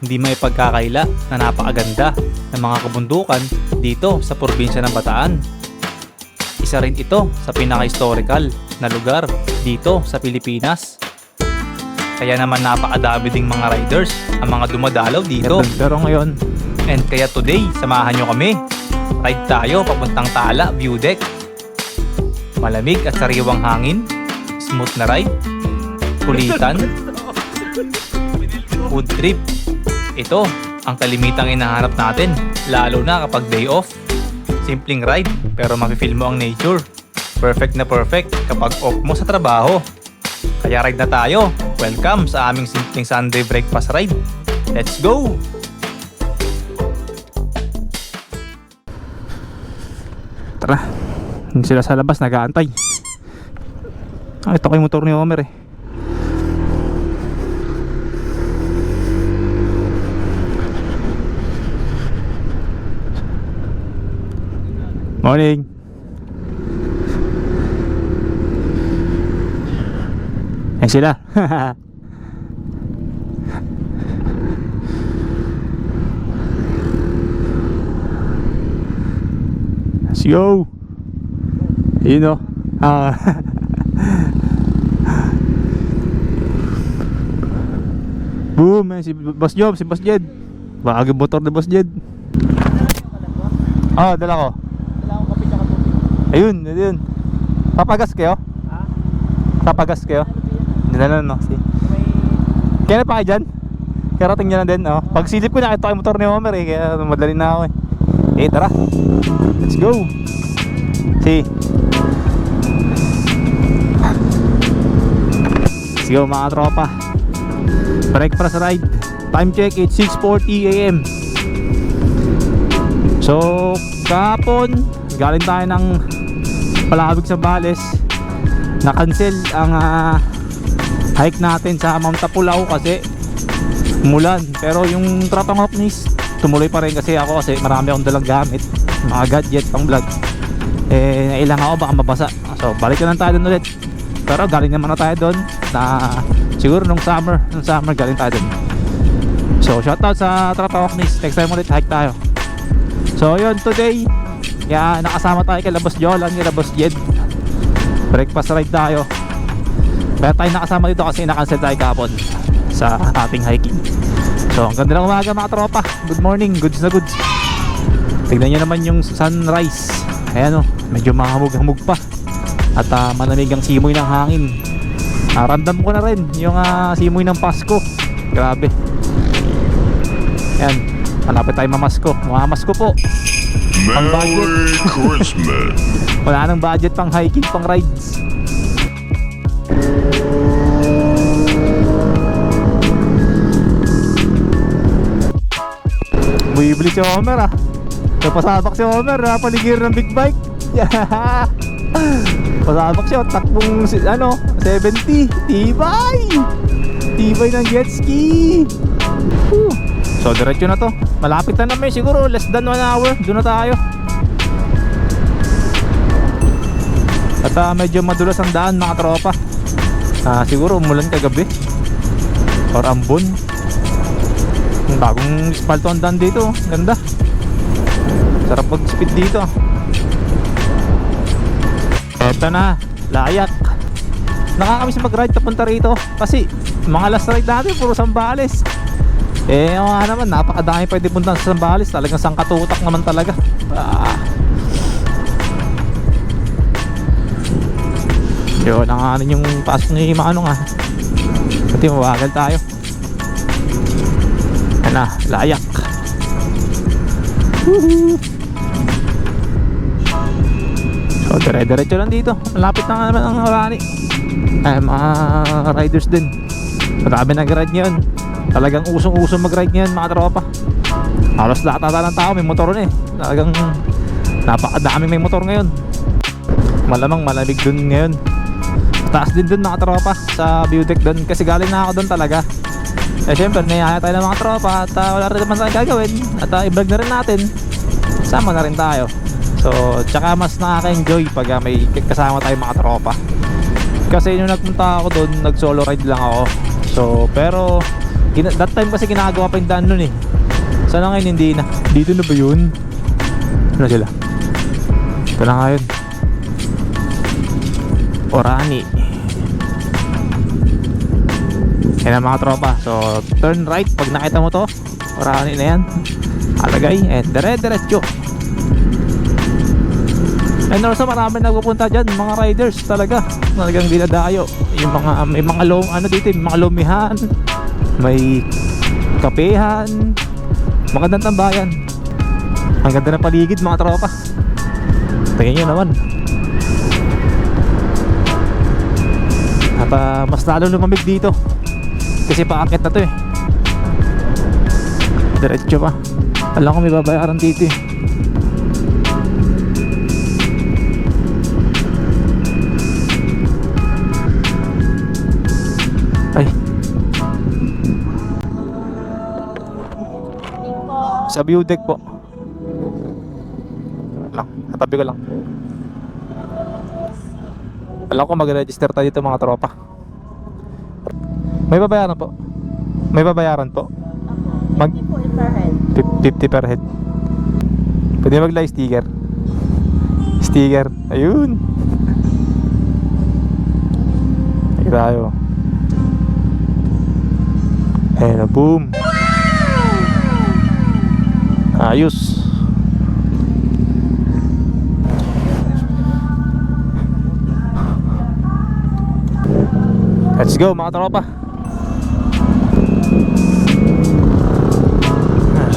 hindi may pagkakaila na napakaganda ng mga kabundukan dito sa probinsya ng Bataan. Isa rin ito sa pinaka-historical na lugar dito sa Pilipinas. Kaya naman napakadami ding mga riders ang mga dumadalaw dito. Pero ngayon, and kaya today, samahan nyo kami. Ride tayo papuntang Tala View Deck. Malamig at sariwang hangin, smooth na ride, kulitan, food trip. Ito ang kalimitang hinahanap natin, lalo na kapag day off. Simpleng ride pero mafe-feel mo ang nature. Perfect na perfect kapag off mo sa trabaho. Kaya ride na tayo. Welcome sa aming simpleng Sunday breakfast ride. Let's go! Tara, hindi sila sa labas nag-aantay. Ito ko yung motor ni Homer eh. Morning. Ayan sila. Let's go. You know. Boom, si Boss Job, si Boss Jed. Bagong motor na Boss Jed. Oh, dala ko. Ayun, ayun. Papagas kayo? Ha? Papagas kayo? Hindi na lang, no? Kaya na pa kayo dyan? Karating nyo na din, no? Pag silip ko na, ito kayo motor ni Homer eh. Kaya madali na ako eh. Tara. Let's go. See. Let's go mga tropa. Breakfast ride. Time check, it's 6:40 AM. So, kahapon galing tayo ng Palabig sa Bales. Na-cancel ang hike natin sa Mount Tapulaw kasi umulan. Pero yung Tratong Hopnis tumuloy pa rin kasi marami akong dalang gamit, mga gadget pang vlog. Nailang ako baka mabasa. So balik na lang tayo dun ulit. Pero galing naman na tayo dun na siguro nung summer galing tayo dun. So shoutout sa Tratong Hopnis. Next time ulit hike tayo. So yun, today kaya nakasama tayo kay Labos Jolan, kay Labos Jed. Breakfast ride tayo. Kaya tayo nakasama dito kasi na-cancel tayo kahapon sa ating hiking. So ang ganda ng umaga mga tropa. Good morning, goods na goods. Tignan nyo naman yung sunrise. Ayan o, medyo mahamog-hamog pa. At malamig ang simoy ng hangin. Random ko na rin yung simoy ng Pasko. Grabe. Ayan, malapit tayo mamasko. Mamamasko po. Pang budget. Christmas. Wala nang budget pang hiking, pang rides. Bumibili si Homer Pasabak si Homer paligir ng big bike. Pasabak siya, takbong 70. Tibay ng jet ski. So diretso na to. Malapit na naman siguro, less than 1 hour. Doon na tayo. At medyo madulas ang daan mga tropa. Siguro umulan kagabi or ambon. Yung bagong espalto ang daan dito. Ganda. Sarap mag speed dito. Eto na, layak. Nakakamiss mag ride papunta rito kasi mga last ride natin puro Sambales. Naman, napakadami pwede punta sa Sambales. Talagang sangkatutak naman talaga. Yun, yung pasok ni Manong Pati mabagal tayo. Ano, layak. Woohoo! So, dire-diretso lang dito. Malapit na naman ang Orani. Mga riders din. Marami nag-ride ngayon. Talagang usong-usong mag-ride ngayon mga tropa. Halos lahat ng tao may motor na eh. Talagang napakadami may motor ngayon. Malamang malamig dun ngayon. Taas din dun mga tropa sa view deck dun. Kasi galing na ako dun talaga. Siyempre niyaya tayo ng mga tropa. At wala rin naman tayong gagawin. At i-vlog na rin natin. Sama na rin tayo. So tsaka mas nakaka-enjoy pag may kasama tayo mga tropa. Kasi nung nagpunta ako dun, nag solo ride lang ako. So pero That time kasi ginagawa pa yung daan nun eh. Sana ngayon hindi na. Dito na ba yun? Ano sila? Ito na nga yun. Orani. Yan ang mga tropa. So turn right pag nakita mo to. Orani na yan. Alagay. And dire-diretso. And also marami nagpupunta dyan, mga riders talaga. Talagang dinadayo. Yung mga, may mga ano dito, may mga lumihan, may kapehan. Magandang tambayan. Ang ganda ng paligid mga tropa. Tingnan nyo naman. At mas lalo lumamig dito. Kasi paakit na to eh. Diretso pa. Alam ko may babayaran dito eh. Ay. Sa view deck po. Lang, natabi ko lang. Alam ko mag-register tayo dito mga tropa. May babayaran po. May babayaran po. 50 po per head. 50 per head. Pwede mag-live sticker. Sticker. Ayun. Ay tayo. Ayan, boom. Ayos. Let's go mga tropa.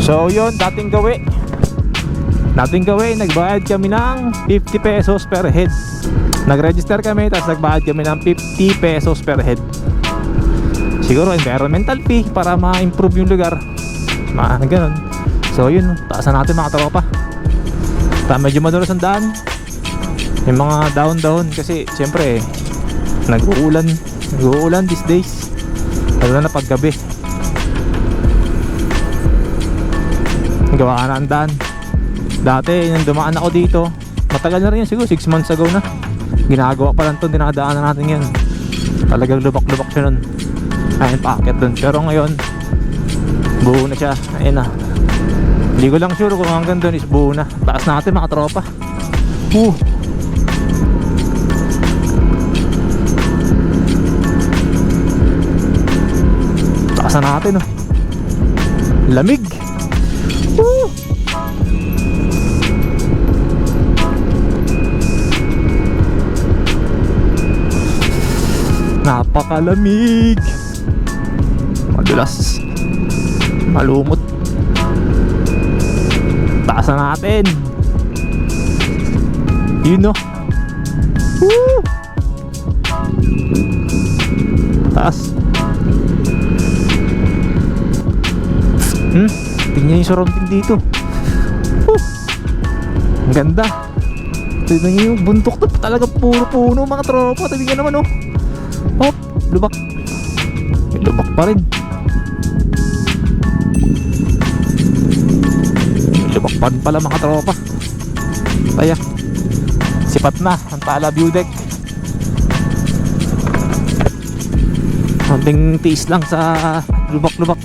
So yun, dating gawi. Nagbayad kami ng 50 pesos per head. Nag-register kami, tapos nagbayad kami ng 50 pesos per head. Siguro environmental fee para ma-improve yung lugar. Ganun. So yun, taasan natin mga tropa. Medyo madulas ang daan. Yung mga down kasi siyempre nag-uulan these days. Lalo na paggabi. Gawa na ang daan. Dati yung dumaan ako dito, matagal na rin yun, siguro 6 months ago na. Ginagawa pa lang ito, dinadaanan natin yan. Talagang lubak-lubak siya nun. Ayun, paakit dun. Pero ngayon buo na siya. Ayun na. Hindi ko lang sure kung hanggang dun is buo na. Taas natin mga tropa. Taasan natin oh. Lamig. Napakalamig. Madulas. Malumot. Taasan natin. Yun no. Woo! Taas. Tingnan yung surrounding dito. Ang ganda. Tingnan yung buntok to. Talaga puro puno mga tropa. Tingnan naman oh. Hop, lubak. Lubak pa rin. Lubak pa rin pala mga tropa. Kaya sipat na ang Tala view deck. Konting tiis lang sa lubak-lubak.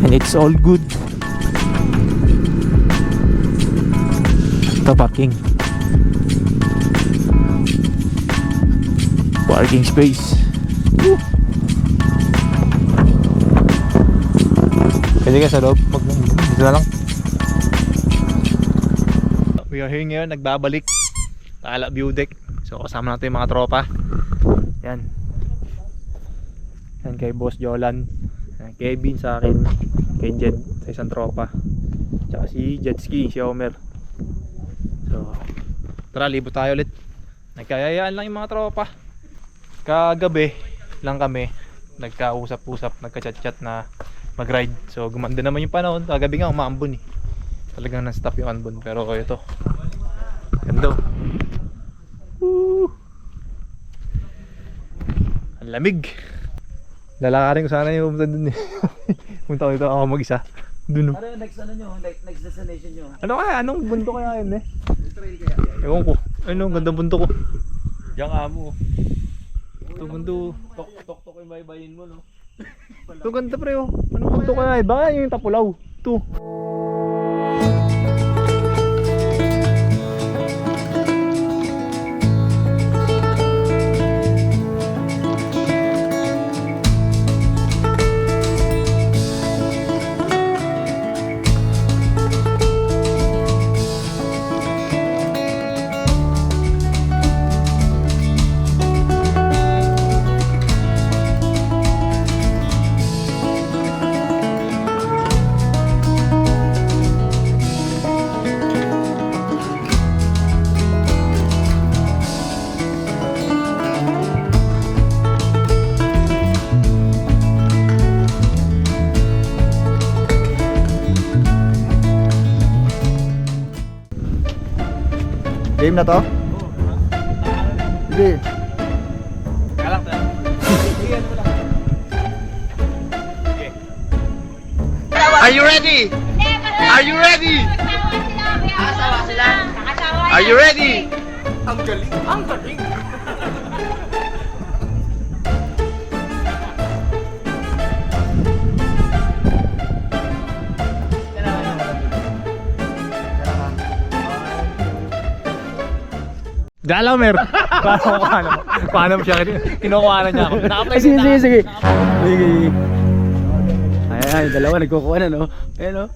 And it's all good. Ito parking. Parking space. Pwede ka sa loob. Dito na lang. We are here ngayon. Nagbabalik Tala view deck. So kasama natin yung mga tropa. Yan. Yan kay Boss Jolan. Kevin sa akin. Kay Jed sa isang tropa. Tsaka si Jetski, si Homer. So tara, libo tayo ulit. Nagkayayaan lang yung mga tropa. Kagabi lang kami nagkausap-usap, nagka-chat-chat na mag-ride. So gumanda naman yung panahon. Kagabi nga umaambon eh. Talagang non-stop yung ambon. Pero ito, ganda. Ang lamig. Lalakarin ko sana yung pumunta dun eh. Pumunta ko dito ako mag-isa. Dun. Ano yung next ano nyo? Next destination nyo? Ano kaya? Anong bundok kaya yun eh? Trail kaya? Ewan ko. Ano, gandang bundok ko. Yang amo. Ito bundok. Tok-tok yung baybayin mo, no? Ito ganda pre oh. Anong punto ka na? Baka yung Tapulaw. Ito. Game na to? Sige. Kalak na. Are you ready? Are you ready? Are you ready? Ang galing! Ang galing! Galaw mer. Paano mo siya kinukuha na niya ako. Naka-play Sige, na. sige, sige. Sige. Ay, dalawa nagkukuha na, no? Ayan, no?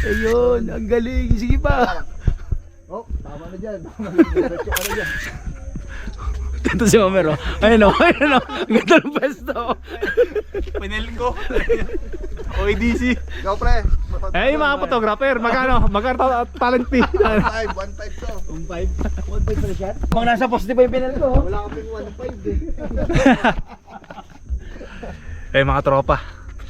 Ayun, ang galing. Sige pa. Oh, tama na dyan. Diretso ka na dyan. Ito si Homer, oh. Ayun, oh. Ayun, oh. Ang ganda ng pwesto. Pinailin ko. OEDC. Go, pre. Eh, yung mga photographer, magkano talent fee. 1.5 to. 1.5 na shot? Kung nasa poste pa yung pinal ko. Wala ka ping 1.5 eh. Eh, mga tropa.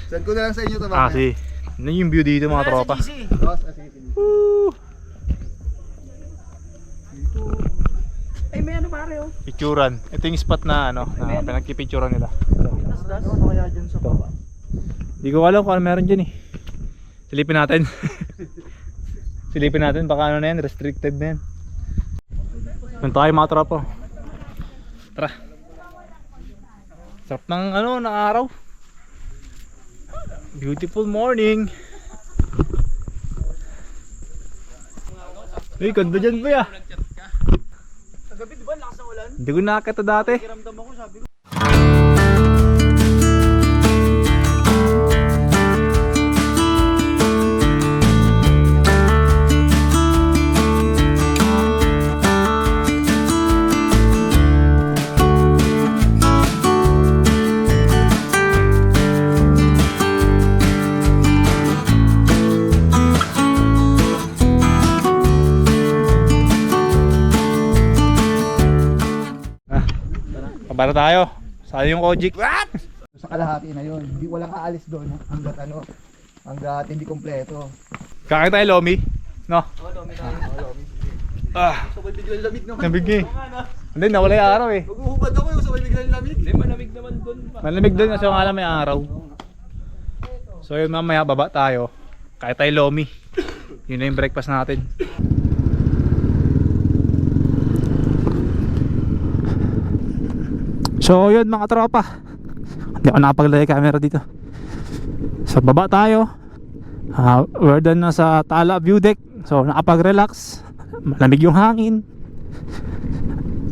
Send ko na lang sa inyo to, mamaya. Kasi, ano yung view dito mga tropa? Boss, sige, sige. Woo! Ay, may ano pare, oh. Picturan. Ito yung spot na ano, na pinagpipicturan nila. Ano kaya dyan sa baba? Hindi ko alam kung ano meron dyan eh. Silipin natin. Silipin natin, baka ano na yan, restricted na yan. Nung tayo mga tropa. Tara. Sarap ng ano, ng araw. Beautiful morning. Uy, ganda dyan ba ya? Kagabi, di ba? Lakas ng ulan. Hindi ko nakakita dati. Kiramdam ako, sabi ko. Kabara tayo. Saan yung Kojik? Sa kalahati na yun. Hindi walang aalis doon hanggat ano, hanggat hindi kompleto. Kakain tayo Lomi. No? Ah, Sabay biglang lamig naman. nabigay. Hindi, nawala yung araw eh. Maghuhubad ako yung sabay biglang lamig. Hindi, malamig naman doon. Malamig doon kasi yung alam may araw. So yun, mamaya baba tayo. Kaya tayo Lomi. Yun na yung breakfast natin. So yun mga tropa. Hindi ako nakapaglagay camera dito. So baba tayo. We're done na sa Tala View Deck. So nakapag-relax. Malamig yung hangin.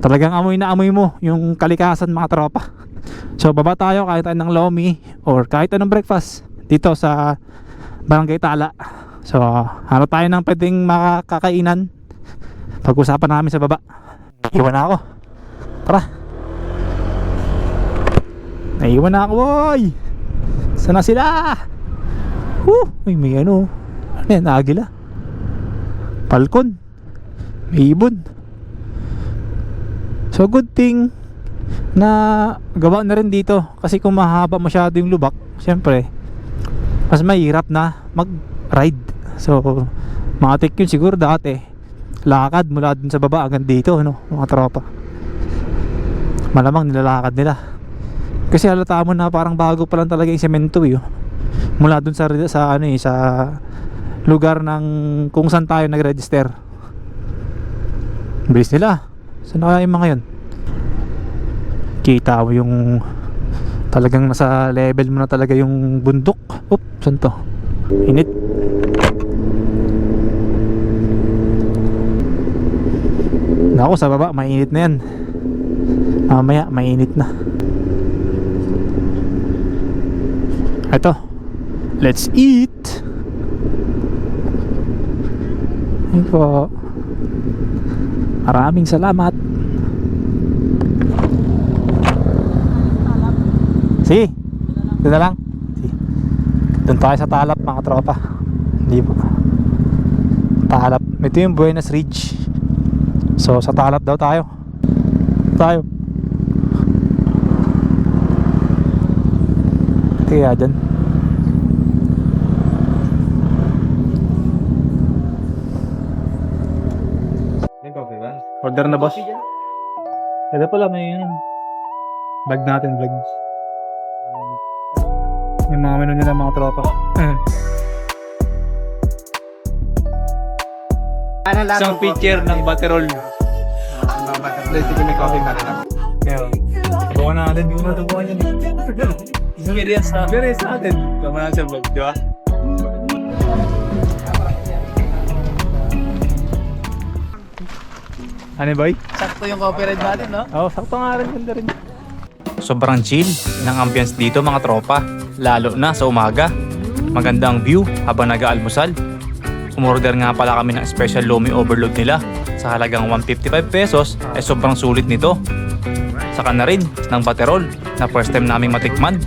Talagang amoy na amoy mo yung kalikasan mga tropa. So baba tayo, kahit tayo ng Lomi or kahit anong breakfast dito sa Barangay Tala. So hanap tayo ng pwedeng makakainan. Pag-usapan namin sa baba. Iwan na ako. Tara. Naiwan na ako boy. Sana sila? May ano. Ano yan? Agila. Falcon. May ibon. So good thing na gawa na rin dito. Kasi kung mahaba masyado yung lubak, syempre mas mahirap na mag-ride. So matik yun siguro dati. Lakad mula dun sa baba hanggang dito, no, mga tropa. Malamang nilalakad nila. Kasi halata mo na parang bago pa lang talaga yung semento eh. Mula dun sa ano eh, sa lugar ng kung saan tayo nag-register. Bilis nila. Saan na kaya yung mga yun? Kita mo yung Talagang nasa level mo na talaga yung bundok. Oop, saan to? Init. Naku, sa baba mainit na yan. Mamaya mainit na. Ito, let's eat. Ayun po. Maraming salamat. Sige, doon na lang. Sige. Doon tayo sa Talap mga tropa. Hindi po. Talap. Ito yung Buenos Ridge. So sa Talap daw tayo. Tayo. Kaya dyan. May coffee ba? Order na boss. Kaya pala may yun. Vlog natin, vlog. Yung mga menu nila mga tropa. Isang picture ng Baterol. Dito ko may coffee pa rin ako. Kaya, buka natin. Hindi mo natubukan yan. Experience natin. Tama na sa vlog, di ba? Ano boy? Sakto yung coffee ride natin, no? Oo, sakto nga rin. Ganda rin. Sobrang chill ng ambience dito mga tropa. Lalo na sa umaga. Magandang view habang nag-aalmusal. Umorder nga pala kami ng special lomi overload nila. Sa halagang 155 pesos ay sobrang sulit nito. Saka na rin ng Baterol na first time naming matikman.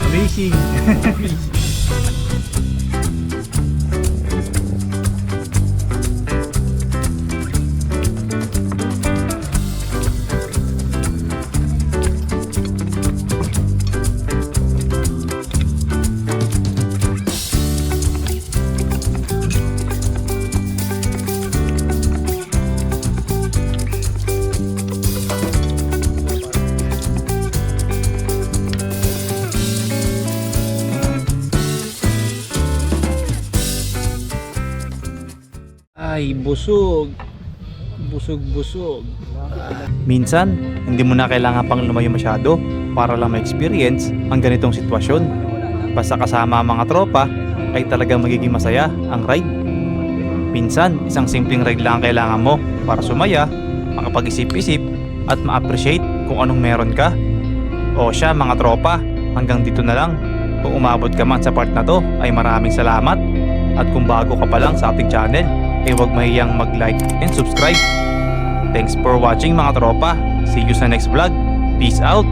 Amazing. Ay, busog. Busog. Minsan, hindi mo na kailangan pang lumayo masyado para lang ma-experience ang ganitong sitwasyon. Basta kasama ang mga tropa, ay talagang magiging masaya ang ride. Minsan, isang simpleng ride lang ang kailangan mo para sumaya, makapag-isip-isip, at ma-appreciate kung anong meron ka. O siya mga tropa, hanggang dito na lang. Kung umabot ka man sa part na to, ay maraming salamat. At kung bago ka pa lang sa ating channel, ay huwag mahiyang mag-like and subscribe. Thanks for watching mga tropa. See you sa next vlog. Peace out!